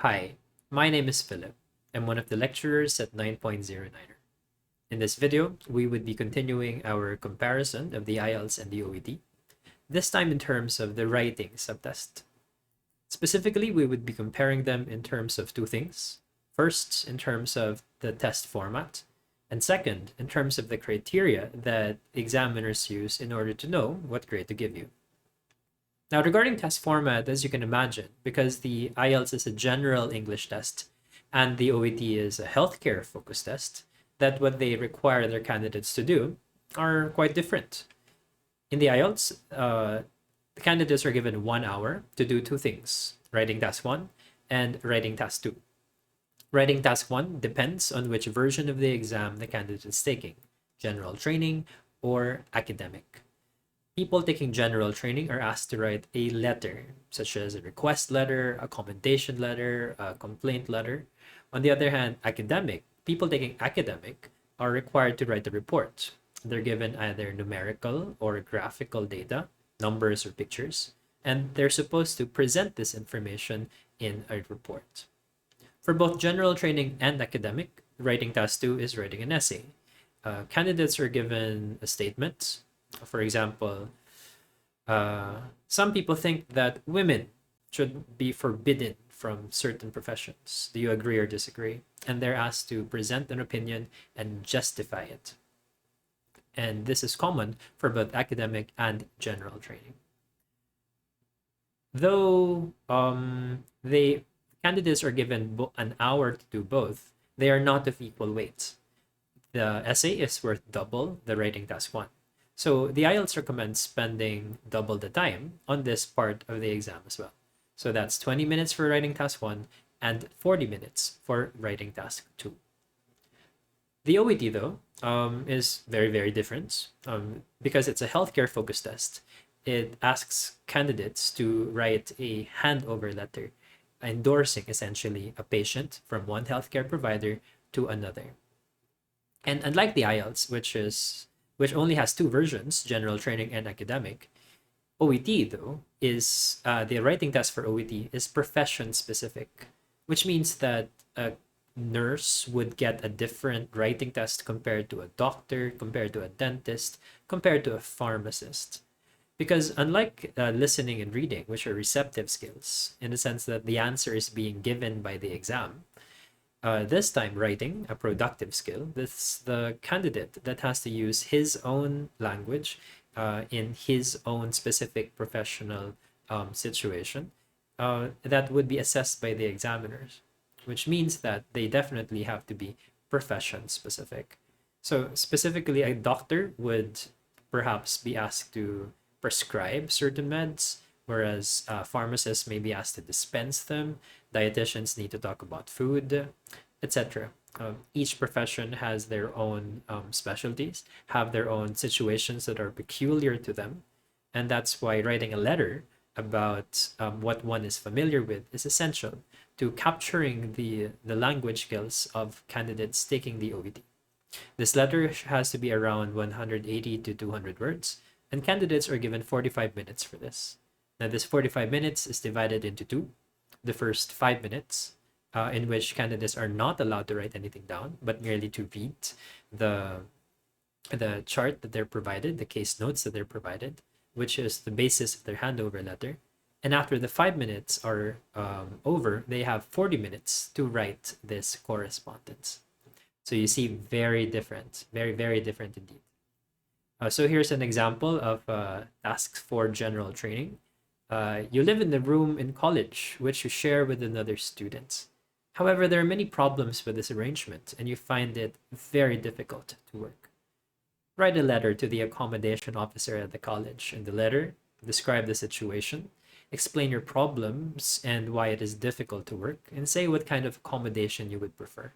Hi, my name is Philip. I'm one of the lecturers at 9.09er. In this video, we would be continuing our comparison of the IELTS and the OET, this time in terms of the writing subtest. Specifically, we would be comparing them in terms of two things. First, in terms of the test format, and second, in terms of the criteria that examiners use in order to know what grade to give you. Now, regarding test format, as you can imagine, because the IELTS is a general English test and the OET is a healthcare focused test, that what they require their candidates to do are quite different. In the IELTS, the candidates are given 1 hour to do two things, writing task 1 and writing task 2. Writing task 1 depends on which version of the exam the candidate is taking, general training or academic. People taking general training are asked to write a letter, such as a request letter, a commendation letter, a complaint letter. On the other hand, people taking academic are required to write a report. They're given either numerical or graphical data, numbers or pictures, and they're supposed to present this information in a report. For both general training and academic, writing task 2 is writing an essay. Candidates are given a statement. For example, some people think that women should be forbidden from certain professions. Do you agree or disagree? And they're asked to present an opinion and justify it. And this is common for both academic and general training. Though candidates are given an hour to do both, they are not of equal weight. The essay is worth double the writing task 1. So the IELTS recommends spending double the time on this part of the exam as well. So that's 20 minutes for writing task 1 and 40 minutes for writing task 2. The OET, though, is very, very different because it's a healthcare focused test. It asks candidates to write a handover letter endorsing essentially a patient from one healthcare provider to another. And unlike the IELTS, which only has two versions, general training and academic, OET, though, is the writing test for OET is profession specific, which means that a nurse would get a different writing test compared to a doctor, compared to a dentist, compared to a pharmacist. Because unlike listening and reading, which are receptive skills, in the sense that the answer is being given by the exam, this time writing, a productive skill, this the candidate that has to use his own language in his own specific professional situation that would be assessed by the examiners, which means that they definitely have to be profession specific. So specifically, a doctor would perhaps be asked to prescribe certain meds, whereas pharmacists may be asked to dispense them. Dietitians need to talk about food, etc. Each profession has their own specialties, have their own situations that are peculiar to them, and that's why writing a letter about what one is familiar with is essential to capturing the language skills of candidates taking the OET. This letter has to be around 180 to 200 words, and candidates are given 45 minutes for this. Now, this 45 minutes is divided into two. The first 5 minutes, in which candidates are not allowed to write anything down, but merely to read the chart that they're provided, the case notes that they're provided, which is the basis of their handover letter. And after the 5 minutes are over, they have 40 minutes to write this correspondence. So you see, very different, very, very different indeed. So here's an example of tasks for general training. You live in the room in college, which you share with another student. However, there are many problems with this arrangement, and you find it very difficult to work. Write a letter to the accommodation officer at the college. In the letter, describe the situation, explain your problems and why it is difficult to work, and say what kind of accommodation you would prefer.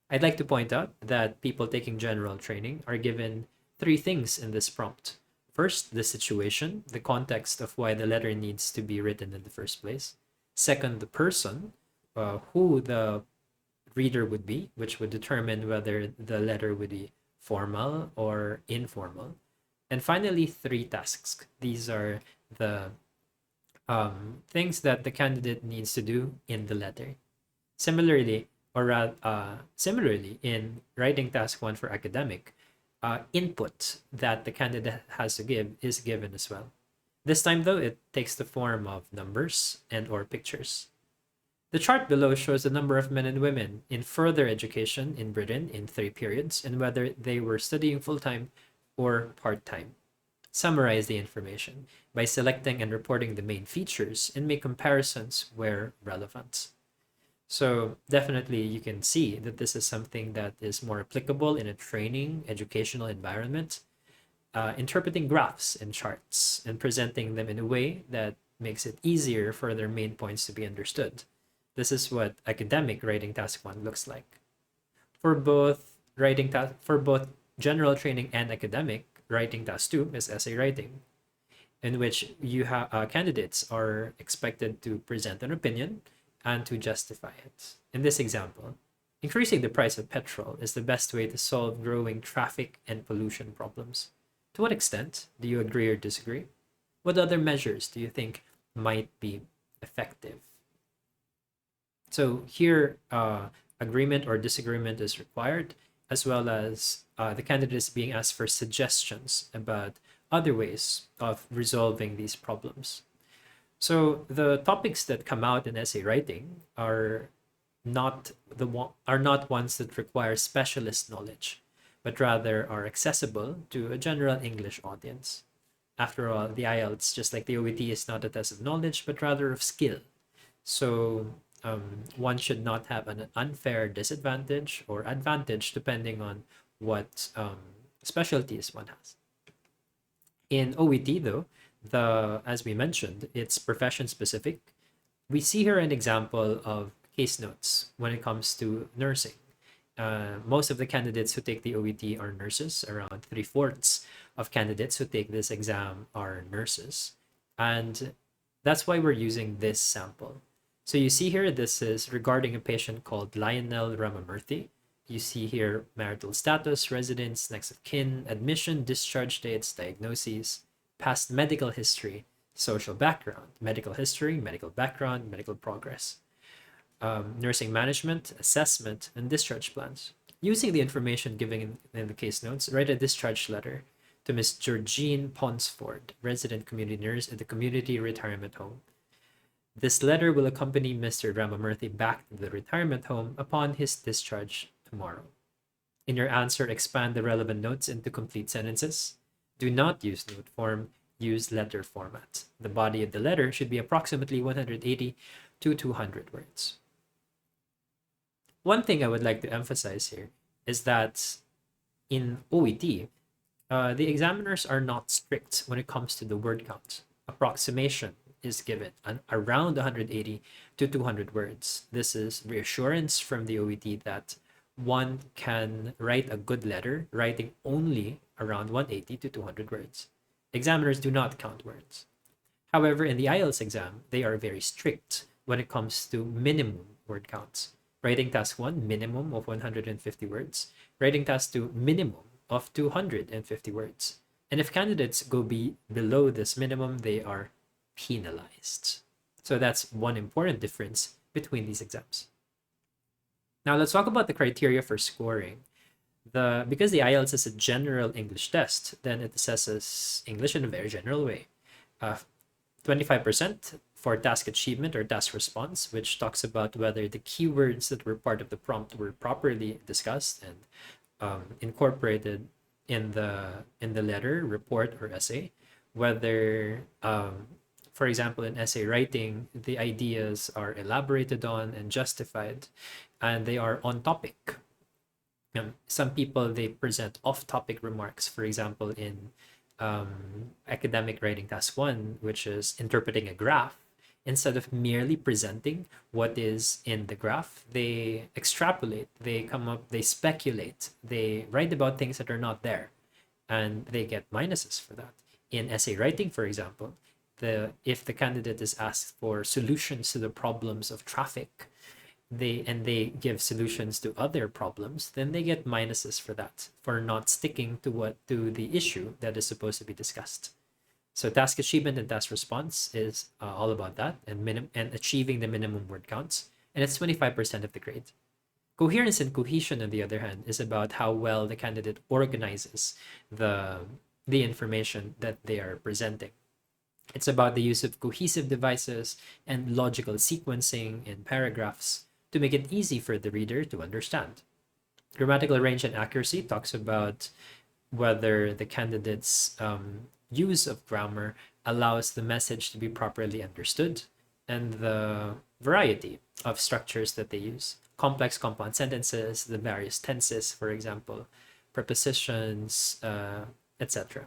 I'd like to point out that people taking general training are given three things in this prompt. First, the situation, the context of why the letter needs to be written in the first place. Second, the person, who the reader would be, which would determine whether the letter would be formal or informal. And finally, three tasks. These are the things that the candidate needs to do in the letter. Similarly, in writing task one for academic, input that the candidate has to give is given as well. This time, though, it takes the form of numbers and or pictures. The chart below shows the number of men and women in further education in Britain in 3 periods and whether they were studying full-time or part-time. Summarize the information by selecting and reporting the main features and make comparisons where relevant. So definitely you can see that this is something that is more applicable in a training educational environment, interpreting graphs and charts and presenting them in a way that makes it easier for their main points to be understood. This is what academic writing task 1 looks like. For both general training and academic, writing task 2 is essay writing, in which you have candidates are expected to present an opinion and to justify it. In this example, increasing the price of petrol is the best way to solve growing traffic and pollution problems. To what extent do you agree or disagree? What other measures do you think might be effective? So here, agreement or disagreement is required, as well as the candidate is being asked for suggestions about other ways of resolving these problems. So the topics that come out in essay writing are not ones that require specialist knowledge, but rather are accessible to a general English audience. After all, the IELTS, just like the OET, is not a test of knowledge, but rather of skill. So one should not have an unfair disadvantage or advantage depending on what specialties one has. In OET, though, as we mentioned, it's profession specific. We see here an example of case notes when it comes to nursing. Most of the candidates who take the OET are nurses. Around 3/4 of candidates who take this exam are nurses. And that's why we're using this sample. So you see here, this is regarding a patient called Lionel Ramamurthy. You see here marital status, residence, next of kin, admission, discharge dates, diagnoses, past medical history, social background, medical history, medical background, medical progress, nursing management, assessment, and discharge plans. Using the information given in the case notes, write a discharge letter to Ms. Georgine Ponsford, resident community nurse at the community retirement home. This letter will accompany Mr. Ramamurthy back to the retirement home upon his discharge tomorrow. In your answer, expand the relevant notes into complete sentences. Do not use note form, use letter format. The body of the letter should be approximately 180 to 200 words. One thing I would like to emphasize here is that in OET, the examiners are not strict when it comes to the word count. Approximation is given around 180 to 200 words. This is reassurance from the OET that one can write a good letter writing only around 180 to 200 words. Examiners do not count words. However, in the IELTS exam, they are very strict when it comes to minimum word counts. Writing task 1, minimum of 150 words. Writing task 2, minimum of 250 words. And if candidates go below this minimum, they are penalized. So that's one important difference between these exams. Now let's talk about the criteria for scoring. Because the IELTS is a general English test, then it assesses English in a very general way. 25% for task achievement or task response, which talks about whether the keywords that were part of the prompt were properly discussed and incorporated in the letter, report, or essay. Whether, for example, in essay writing, the ideas are elaborated on and justified, and they are on topic. Some people, they present off-topic remarks, for example, in academic writing task 1, which is interpreting a graph. Instead of merely presenting what is in the graph, they extrapolate, they come up, they speculate, they write about things that are not there, and they get minuses for that. In essay writing, for example, if the candidate is asked for solutions to the problems of traffic, they give solutions to other problems, then they get minuses for that, for not sticking to the issue that is supposed to be discussed. So task achievement and task response is all about that, and achieving the minimum word counts. and it's 25% of the grade. Coherence and cohesion, on the other hand, is about how well the candidate organizes the, the information that they are presenting. It's about the use of cohesive devices and logical sequencing in paragraphs to make it easy for the reader to understand. Grammatical range and accuracy talks about whether the candidate's use of grammar allows the message to be properly understood, and the variety of structures that they use. Complex compound sentences, the various tenses, for example, prepositions, etc.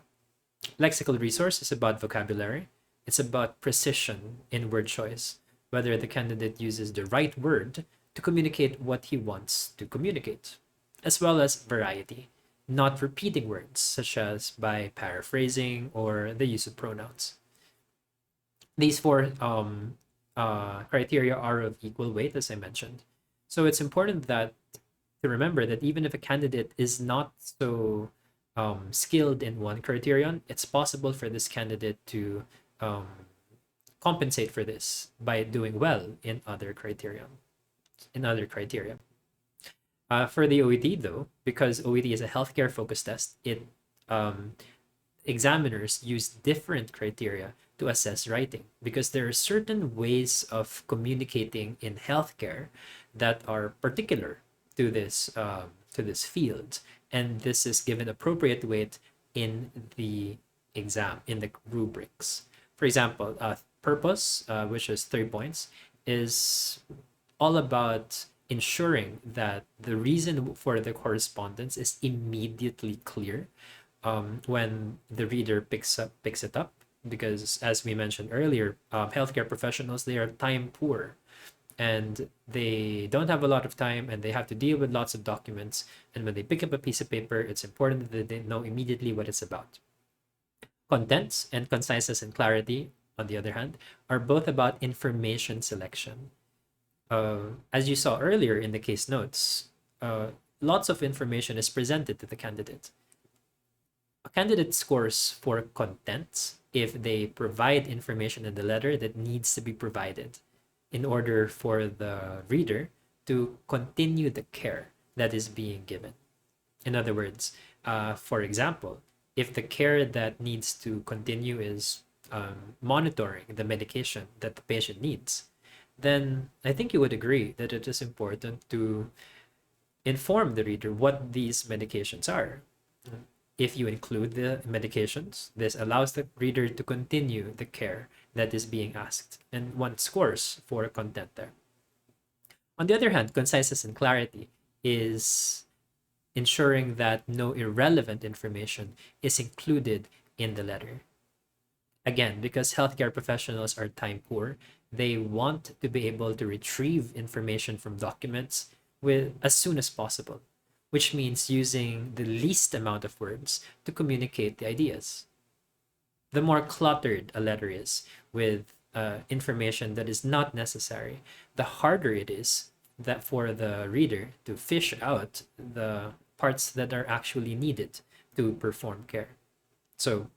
Lexical resource is about vocabulary. It's about precision in word choice, whether the candidate uses the right word to communicate what he wants to communicate, as well as variety, not repeating words, such as by paraphrasing or the use of pronouns. These four criteria are of equal weight, as I mentioned. So it's important that to remember that even if a candidate is not so skilled in one criterion, it's possible for this candidate to um, compensate for this by doing well in other criterion. In other criteria. For the OET though, because OET is a healthcare focused test, it examiners use different criteria to assess writing because there are certain ways of communicating in healthcare that are particular to this field, and this is given appropriate weight in the exam in the rubrics. For example, purpose, which is 3 points, is all about ensuring that the reason for the correspondence is immediately clear when the reader picks it up, because as we mentioned earlier, healthcare professionals, they are time poor and they don't have a lot of time and they have to deal with lots of documents, and when they pick up a piece of paper, it's important that they know immediately what it's about. Contents and conciseness and clarity, on the other hand, are both about information selection. As you saw earlier in the case notes, lots of information is presented to the candidate. A candidate scores for contents if they provide information in the letter that needs to be provided in order for the reader to continue the care that is being given. In other words, for example, if the care that needs to continue is monitoring the medication that the patient needs, then I think you would agree that it is important to inform the reader what these medications are. If you include the medications, this allows the reader to continue the care that is being asked, and one scores for content there. On the other hand, conciseness and clarity is ensuring that no irrelevant information is included in the letter. Again, because healthcare professionals are time poor, they want to be able to retrieve information from documents with as soon as possible, which means using the least amount of words to communicate the ideas. The more cluttered a letter is with information that is not necessary, the harder it is that for the reader to fish out the parts that are actually needed to perform care. So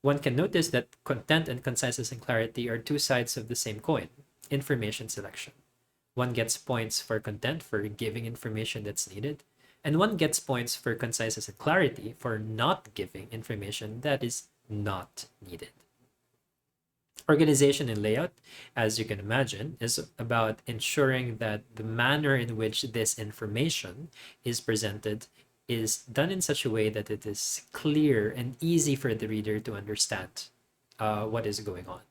one can notice that content and conciseness and clarity are two sides of the same coin, information selection. One gets points for content for giving information that's needed, and one gets points for conciseness and clarity for not giving information that is not needed. Organization and layout, as you can imagine, is about ensuring that the manner in which this information is presented is done in such a way that it is clear and easy for the reader to understand what is going on.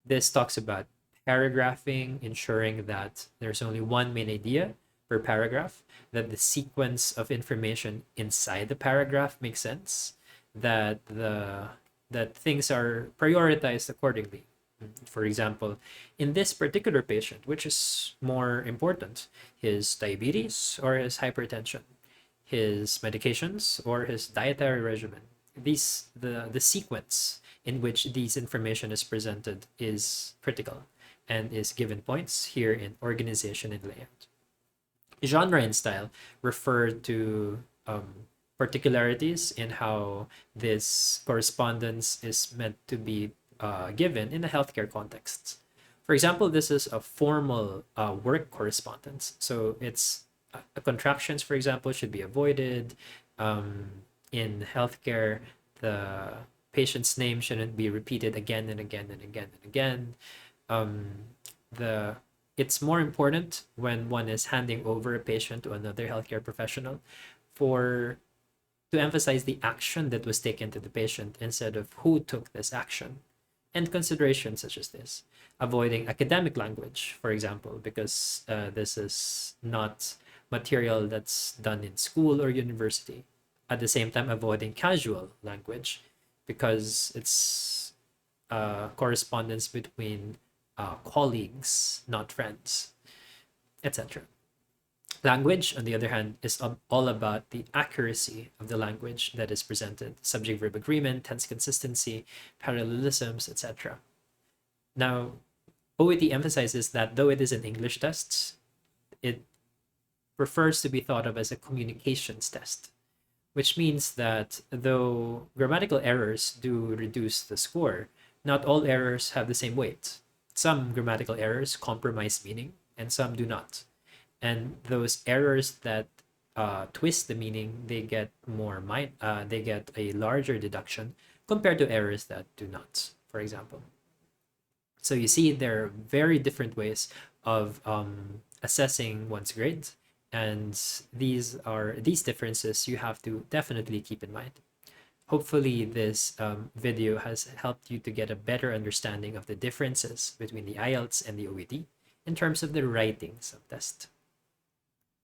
This talks about paragraphing, ensuring that there's only one main idea per paragraph, that the sequence of information inside the paragraph makes sense, that things are prioritized accordingly. For example, in this particular patient, which is more important, his diabetes or his hypertension, his medications or his dietary regimen. The sequence in which these information is presented is critical and is given points here in organization and layout. Genre and style refer to particularities in how this correspondence is meant to be given in a healthcare context. For example, this is a formal work correspondence. So it's contractions, for example, should be avoided. In healthcare, the patient's name shouldn't be repeated again and again and again and again. Um, the it's more important when one is handing over a patient to another healthcare professional for to emphasize the action that was taken to the patient instead of who took this action, and considerations such as this. Avoiding academic language, for example, because this is not material that's done in school or university. At the same time, avoiding casual language because it's correspondence between colleagues, not friends, etc. Language, on the other hand, is all about the accuracy of the language that is presented, subject verb agreement, tense consistency, parallelisms, etc. Now, OET emphasizes that though it is an English test, it prefers to be thought of as a communications test, which means that though grammatical errors do reduce the score, not all errors have the same weight. Some grammatical errors compromise meaning, and some do not. And those errors that twist the meaning, they get they get a larger deduction compared to errors that do not, for example. So you see, there are very different ways of assessing one's grade, and these differences you have to definitely keep in mind. Hopefully, this video has helped you to get a better understanding of the differences between the IELTS and the OET in terms of the writing subtest.